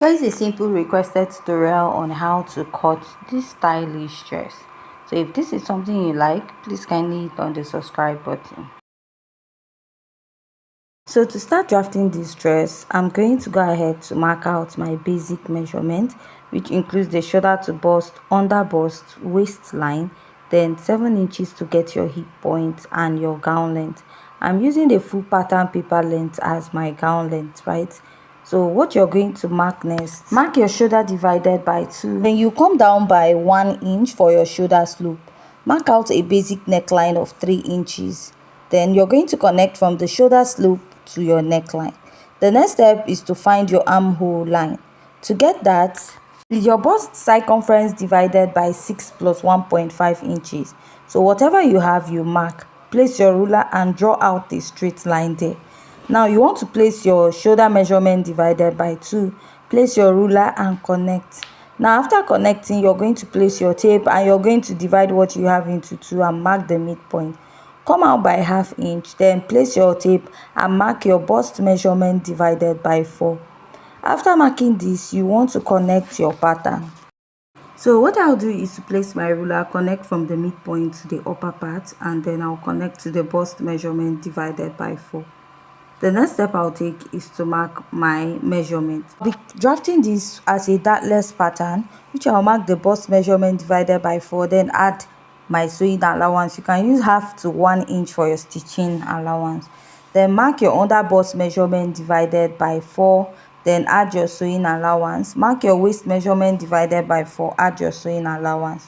Here is a simple requested tutorial on how to cut this stylish dress. So if this is something you like, please kindly hit on the subscribe button. So to start drafting this dress, I'm going to go ahead to mark out my basic measurement, which includes the shoulder to bust, under bust, waistline, then 7 inches to get your hip point and your gown length. I'm using the full pattern paper length as my gown length, right? So what you're going to mark next, mark your shoulder divided by 2. Then you come down by 1 inch for your shoulder slope. Mark out a basic neckline of 3 inches. Then you're going to connect from the shoulder slope to your neckline. The next step is to find your armhole line. To get that, is your bust circumference divided by 6 plus 1.5 inches. So whatever you have, you mark. Place your ruler and draw out a straight line there. Now you want to place your shoulder measurement divided by 2. Place your ruler and connect. Now after connecting, you're going to place your tape and you're going to divide what you have into 2 and mark the midpoint. Come out by ½ inch, then place your tape and mark your bust measurement divided by 4. After marking this, you want to connect your pattern. So what I'll do is to place my ruler, connect from the midpoint to the upper part, and then I'll connect to the bust measurement divided by 4. The next step I'll take is to mark my measurement. I'll be drafting this as a dartless pattern, which I'll mark the bust measurement divided by 4, then add my sewing allowance. You can use ½ to 1 inch for your stitching allowance. Then mark your under bust measurement divided by 4, then add your sewing allowance. Mark your waist measurement divided by 4, add your sewing allowance.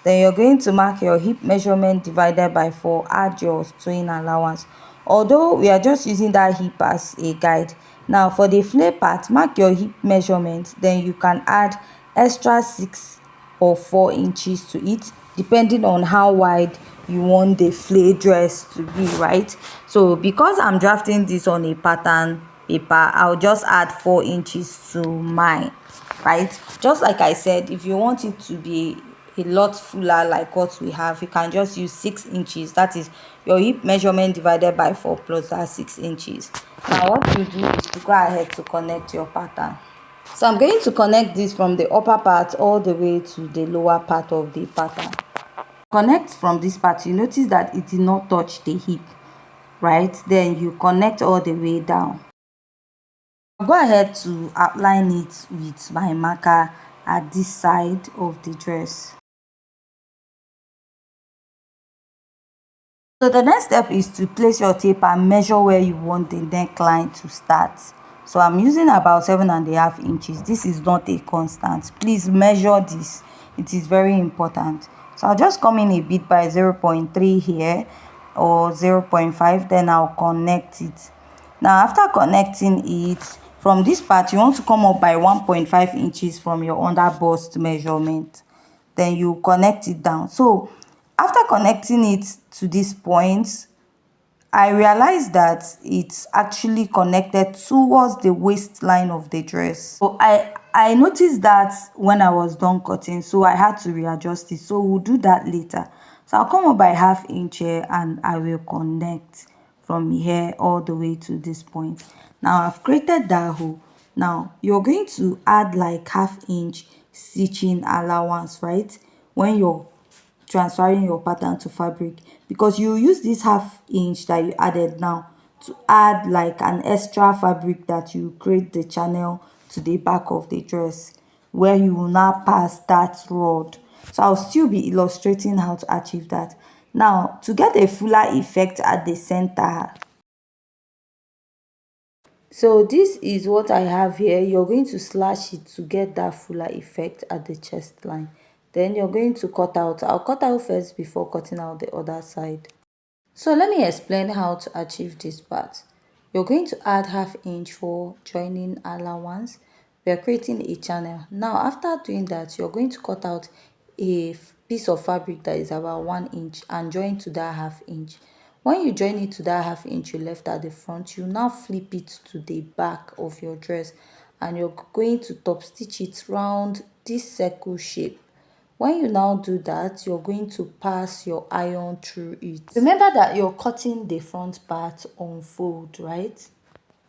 Then you're going to mark your hip measurement divided by 4, add your sewing allowance. Although we are just using that hip as a guide. Now for the flare part, mark your hip measurement, then you can add extra 6 or 4 inches to it, depending on how wide you want the flare dress to be, right? So because I'm drafting this on a pattern paper, I'll just add 4 inches to mine, right? Just like I said, if you want it to be a lot fuller like what we have, you can just use 6 inches. That is your hip measurement divided by 4 plus that 6 inches. Now what you do is to go ahead to connect your pattern. So I'm going to connect this from the upper part all the way to the lower part of the pattern. Connect from this part, you notice that it did not touch the hip, right? Then you connect all the way down. I'll go ahead to outline it with my marker at this side of the dress. So the next step is to place your tape and measure where you want the neckline to start. So I'm using about 7.5 inches. This is not a constant. Please measure this. It is very important. So I'll just come in a bit by 0.3 here or 0.5. Then I'll connect it. Now after connecting it, from this part you want to come up by 1.5 inches from your under bust measurement. Then you connect it down. So after connecting it to this point, I realized that it's actually connected towards the waistline of the dress. So I noticed that when I was done cutting, so I had to readjust it. So we'll do that later. So I'll come up by ½ inch here and I will connect from here all the way to this point. Now I've created that hole. Now you're going to add like ½ inch stitching allowance, right? When you're transferring your pattern to fabric, because you use this ½ inch that you added now to add like an extra fabric that you create the channel to the back of the dress, where you will now pass that rod. So I'll still be illustrating how to achieve that. Now to get a fuller effect at the center, so this is what I have here. You're going to slash it to get that fuller effect at the chest line. Then you're going to cut out. I'll cut out first before cutting out the other side. So let me explain how to achieve this part. You're going to add ½ inch for joining allowance. We are creating a channel. Now after doing that, you're going to cut out a piece of fabric that is about 1 inch and join to that ½ inch. When you join it to that ½ inch you left at the front, you now flip it to the back of your dress and you're going to top stitch it round this circle shape. When you now do that, you're going to pass your iron through it. Remember that you're cutting the front part on fold, right?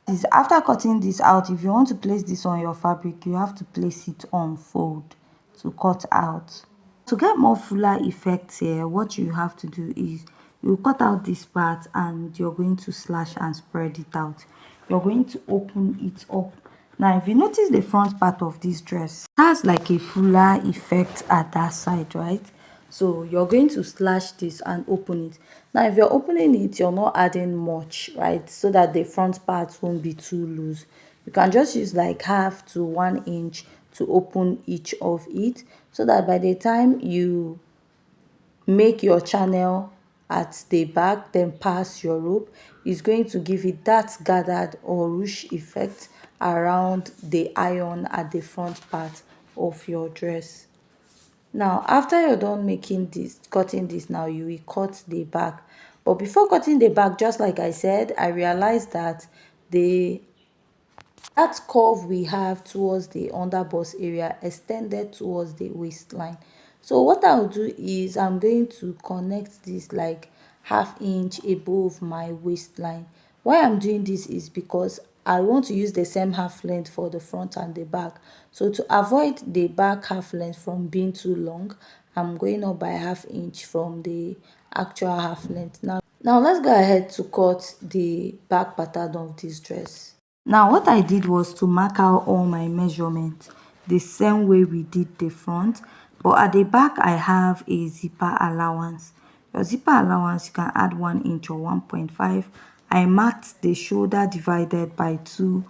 This after cutting this out, if you want to place this on your fabric, you have to place it on fold to cut out. To get more fuller effects here, what you have to do is you cut out this part and you're going to slash and spread it out. You're going to open it up. Now if you notice the front part of this dress, it has like a fuller effect at that side, right? So you're going to slash this and open it. Now if you're opening it, you're not adding much, right? So that the front part won't be too loose. You can just use like half to 1 inch to open each of it, so that by the time you make your channel at the back, then pass your rope, is going to give it that gathered or ruche effect around the iron at the front part of your dress. Now after you're done making this, cutting this, now you will cut the back. But before cutting the back, just like I said, I realized that the that curve we have towards the underbust area extended towards the waistline. So what I'll do is I'm going to connect this like ½ inch above my waistline. Why I'm doing this is because I want to use the same half length for the front and the back. So to avoid the back half length from being too long, I'm going up by ½ inch from the actual half length. Now let's go ahead to cut the back pattern of this dress. Now what I did was to mark out all my measurements the same way we did the front, but at the back I have a zipper allowance. Your zipper allowance, you can add 1 inch or 1.5. I marked the shoulder divided by 2.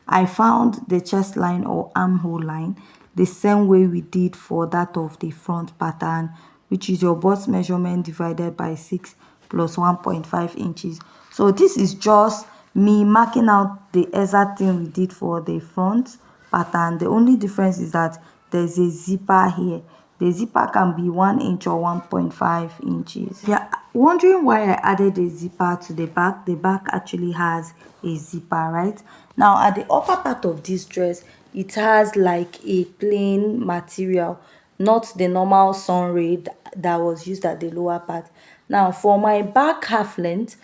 I found the chest line or armhole line the same way we did for that of the front pattern, which is your bust measurement divided by 6 plus 1.5 inches. So this is just me marking out the exact thing we did for the front pattern. The only difference is that there's a zipper here. The zipper can be 1 inch or 1.5 inches. If you're wondering why I added a zipper to the back actually has a zipper, right? Now at the upper part of this dress, it has like a plain material, not the normal sun ray that was used at the lower part. Now for my back half length,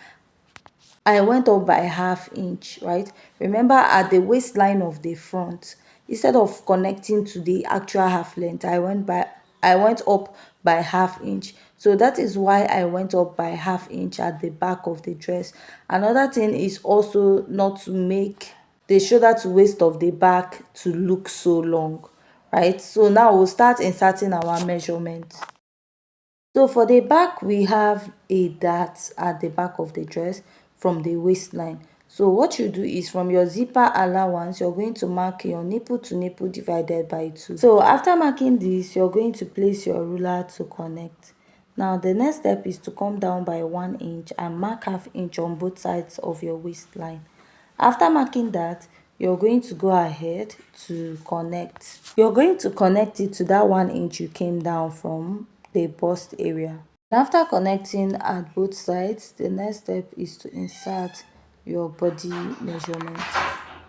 I went up by ½ inch, right? Remember at the waistline of the front, instead of connecting to the actual half length, I went up by ½ inch. So that is why I went up by ½ inch at the back of the dress. Another thing is also not to make the shoulder to waist of the back to look so long, right? So now we'll start inserting our measurements. So for the back, we have a dart at the back of the dress from the waistline. So what you do is from your zipper allowance, you're going to mark your nipple to nipple divided by 2. So after marking this, you're going to place your ruler to connect. Now the next step is to come down by 1 inch and mark ½ inch on both sides of your waistline. After marking that, you're going to go ahead to connect. You're going to connect it to that 1 inch you came down from the bust area. After connecting at both sides, the next step is to insert your body measurement.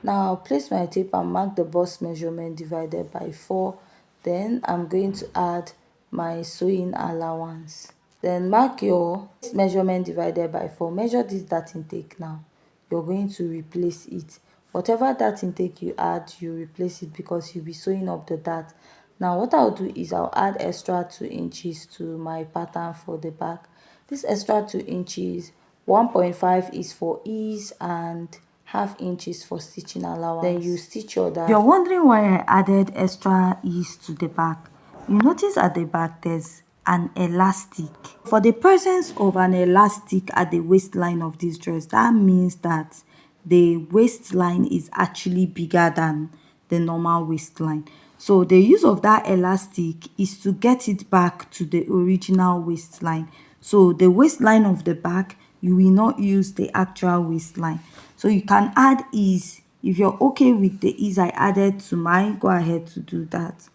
Now I'll place my tape and mark the bust measurement divided by 4. Then I'm going to add my sewing allowance. Then mark your measurement divided by 4. Measure this dart intake now. You're going to replace it. Whatever dart intake you add, you replace it because you'll be sewing up the dart. Now what I'll do is I'll add extra 2 inches to my pattern for the back. This extra 2 inches, 1.5 is for ease and ½ inch is for stitching allowance. Then you stitch your dart. You're wondering why I added extra ease to the back. You notice at the back there's an elastic. For the presence of an elastic at the waistline of this dress, that means that the waistline is actually bigger than the normal waistline. So the use of that elastic is to get it back to the original waistline. So the waistline of the back, you will not use the actual waistline. So you can add ease. If you're okay with the ease I added to mine, go ahead to do that.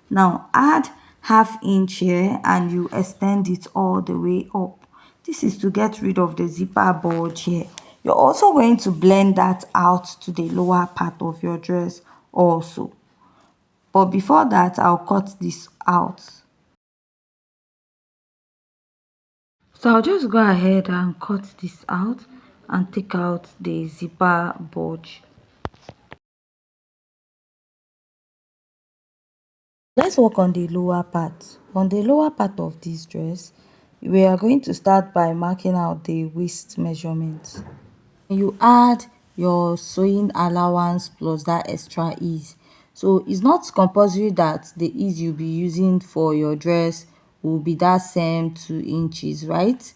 Now add ½ inch here and you extend it all the way up. This is to get rid of the zipper bulge here. You're also going to blend that out to the lower part of your dress also. But before that, I'll cut this out. So I'll just go ahead and cut this out. and take out the zipper bulge. Let's work on the lower part. On the lower part of this dress, we are going to start by marking out the waist measurements. You add your sewing allowance plus that extra ease. So it's not compulsory that the ease you'll be using for your dress will be that same 2 inches, right?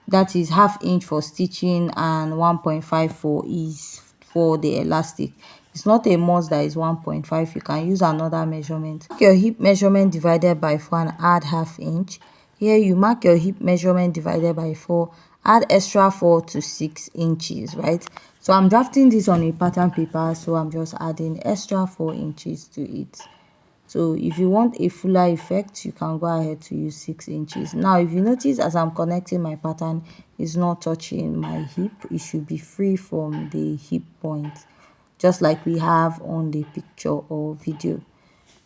That is half inch for stitching and 1.5 for ease for the elastic. It's not a must that is 1.5. You can use another measurement. Mark your hip measurement divided by 4 and add half inch. Here you mark your hip measurement divided by 4, add extra 4 to 6 inches, right? So I'm drafting this on a pattern paper, so I'm just adding extra 4 inches to it. So if you want a fuller effect, you can go ahead to use 6 inches. Now if you notice, as I'm connecting my pattern, it's not touching my hip. It should be free from the hip point, just like we have on the picture or video.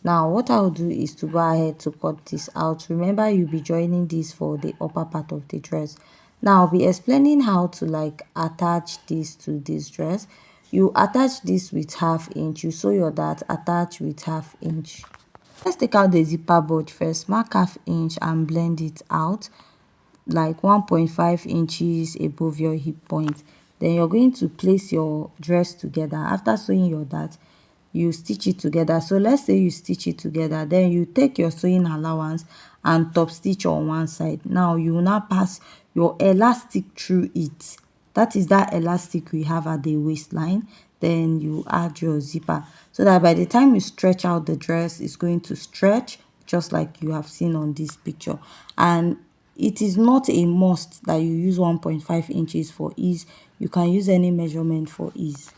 Now what I'll do is to go ahead to cut this out. Remember, you'll be joining this for the upper part of the dress. Now I'll be explaining how to like attach this to this dress. You attach this with half inch. You sew your dart, attach with half inch. Let's take out the zipper bulge first. Mark half inch and blend it out like 1.5 inches above your hip point. Then you're going to place your dress together. After sewing your dart, you stitch it together. So let's say you stitch it together, then you take your sewing allowance and top stitch on one side. Now you will now pass your elastic through it. That is that elastic we have at the waistline. Then you add your zipper so that by the time you stretch out the dress, it's going to stretch just like you have seen on this picture. And it is not a must that you use 1.5 inches for ease. You can use any measurement for ease.